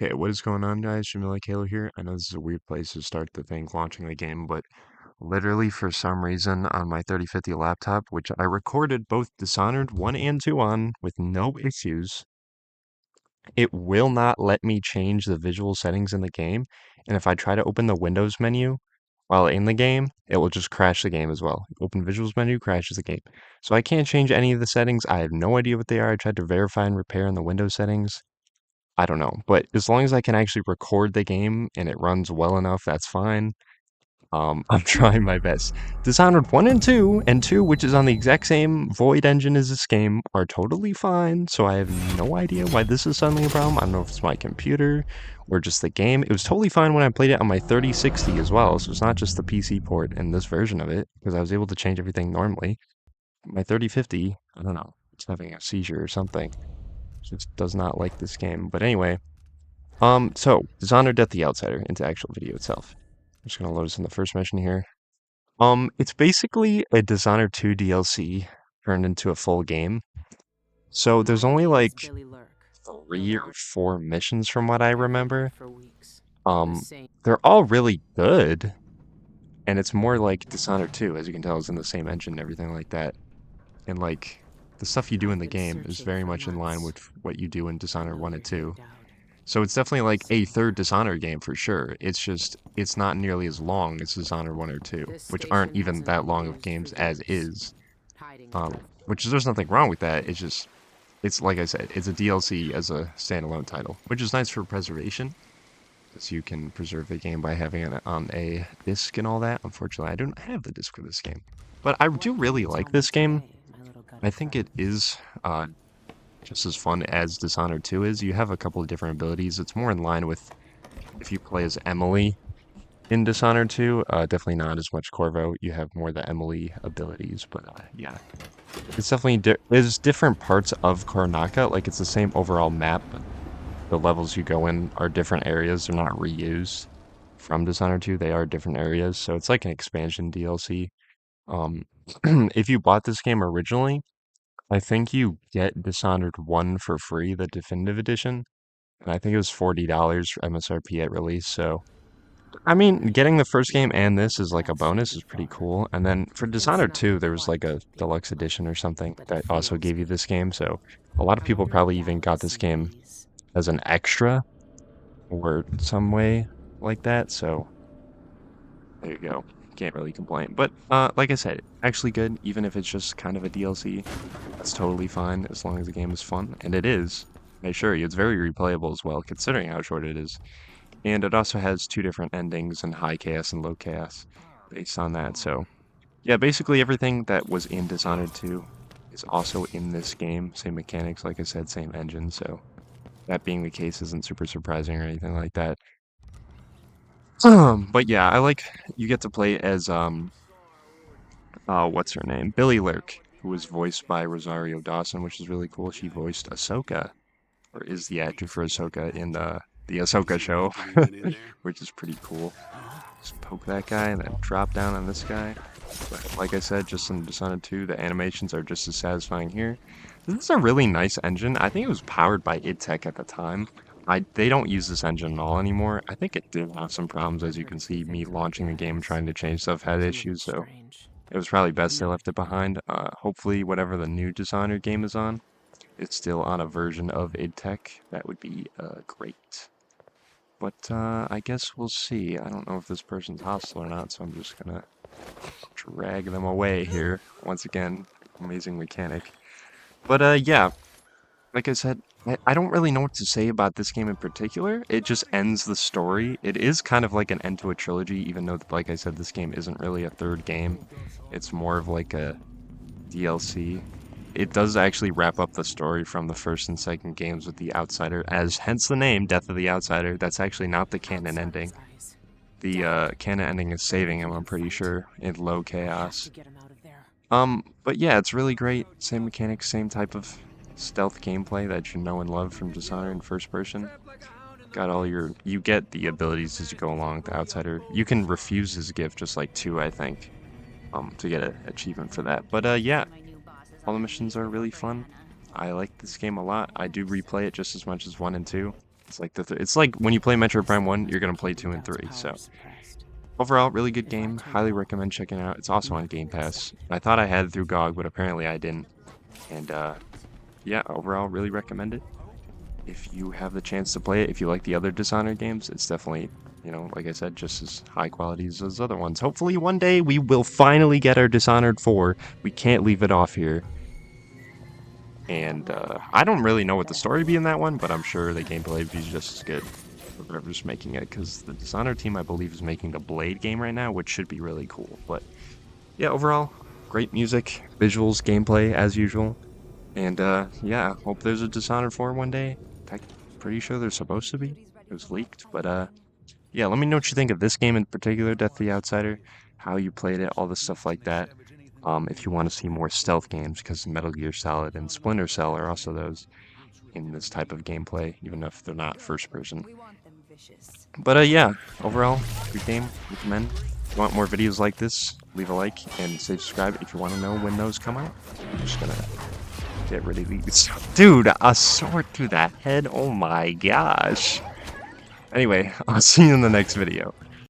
Okay, what is going on, guys? Jamila Kalo here. I know this is a weird place to start the thing launching the game, but literally for some reason on my 3050 laptop, which I recorded both Dishonored 1 and 2 on with no issues, it will not let me change the visual settings in the game. And if I try to open the Windows menu while in the game, it will just crash the game as well. Open visuals menu, crashes the game. So I can't change any of the settings. I have no idea what they are. I tried to verify and repair in the Windows settings. I don't know, but as long as I can actually record the game and it runs well enough, that's fine. I'm trying my best. Dishonored 1 and 2, which is on the exact same Void engine as this game, are totally fine, so I have no idea why this is suddenly a problem. I don't know if it's my computer or just the game. It was totally fine when I played it on my 3060 as well, so it's not just the PC port in this version of it, because I was able to change everything normally. My 3050, I don't know, it's having a seizure or something. Just does not like this game. But anyway, so Dishonored Death the Outsider into actual video itself. I'm just gonna load us in the first mission here. It's basically a Dishonored 2 DLC turned into a full game. So there's only like 3 or 4 missions from what I remember. Um, they're all really good, and it's more like Dishonored 2, as you can tell, is in the same engine and everything like that. And like the stuff you do in the game is very much in line with what you do in Dishonored 1 and 2. So it's definitely like a third Dishonored game for sure. It's just, it's not nearly as long as Dishonored 1 or 2, which aren't even that long of games as is. Which is, there's nothing wrong with that. It's just, it's like I said, it's a DLC as a standalone title, which is nice for preservation, because you can preserve the game by having it on a disc and all that. Unfortunately, I don't have the disc for this game. But I do really like this game. I think it is just as fun as Dishonored 2 is. You have a couple of different abilities. It's more in line with if you play as Emily in Dishonored 2. Definitely not as much Corvo. You have more the Emily abilities, but yeah. It's definitely there's different parts of Koronaka. Like, it's the same overall map, but the levels you go in are different areas. They're not reused from Dishonored 2. They are different areas, so it's like an expansion DLC. Um, if you bought this game originally, I think you get Dishonored 1 for free, the definitive edition. And I think it was $40 for MSRP at release. So, I mean, getting the first game and this is like a bonus is pretty cool. And then for Dishonored 2, there was like a deluxe edition or something that also gave you this game. So, a lot of people probably even got this game as an extra or some way like that. So, there you go. Can't really complain. But like I said, actually good, even if it's just kind of a DLC. That's totally fine as long as the game is fun. And it is. I assure you, it's very replayable as well, considering how short it is. And it also has 2 different endings and high chaos and low chaos based on that. So, yeah, basically everything that was in Dishonored 2 is also in this game. Same mechanics, like I said, same engine. So, that being the case isn't super surprising or anything like that. But yeah, I like you get to play as what's her name? Billy Lurk, who was voiced by Rosario Dawson, which is really cool. She voiced Ahsoka, or is the actor for Ahsoka in the Ahsoka show, which is pretty cool. Just poke that guy and then drop down on this guy. But like I said, just in Dishonored 2, the animations are just as satisfying here. This is a really nice engine. I think it was powered by id Tech at the time. They don't use this engine at all anymore. I think it did have some problems, as you can see. Me launching the game, trying to change stuff, had issues, so it was probably best they left it behind. Hopefully, whatever the new Dishonored game is on, it's still on a version of id Tech. That would be great. But I guess we'll see. I don't know if this person's hostile or not, so I'm just gonna drag them away here. Once again, amazing mechanic. But yeah, like I said, I don't really know what to say about this game in particular. It just ends the story. It is kind of like an end to a trilogy, even though, like I said, this game isn't really a third game. It's more of like a DLC. It does actually wrap up the story from the first and second games with the Outsider, as hence the name, Death of the Outsider. That's actually not the canon ending. The canon ending is saving him, I'm pretty sure, in low chaos. But yeah, it's really great. Same mechanics, same type of stealth gameplay that you know and love from Dishonored in first person. Got all you get the abilities as you go along with the Outsider. You can refuse his gift just like 2, I think, to get an achievement for that. But yeah, all the missions are really fun. I like this game a lot. I do replay it just as much as 1 and 2. It's like it's like when you play Metroid Prime 1, you're gonna play 2 and 3. So overall, really good game. Highly recommend checking it out. It's also on Game Pass. I thought I had it through GOG, but apparently I didn't. And yeah, overall, really recommend it. If you have the chance to play it, if you like the other Dishonored games, it's definitely, you know, like I said, just as high quality as those other ones. Hopefully one day we will finally get our Dishonored 4. We can't leave it off here. And I don't really know what the story be in that one, but I'm sure the gameplay would be just as good for whoever's making it, because the Dishonored team, I believe, is making the Blade game right now, which should be really cool. But yeah, overall, great music, visuals, gameplay, as usual. And yeah, hope there's a Dishonored 4 one day. I'm pretty sure there's supposed to be. It was leaked, but yeah, let me know what you think of this game in particular, Death the Outsider, how you played it, all the stuff like that. If you want to see more stealth games, because Metal Gear Solid and Splinter Cell are also those in this type of gameplay, even if they're not first person. But yeah, overall, good game, recommend. If you want more videos like this, leave a like and say subscribe if you want to know when those come out. I'm just gonna get rid of these. Dude, a sword through that head, oh my gosh. Anyway, I'll see you in the next video.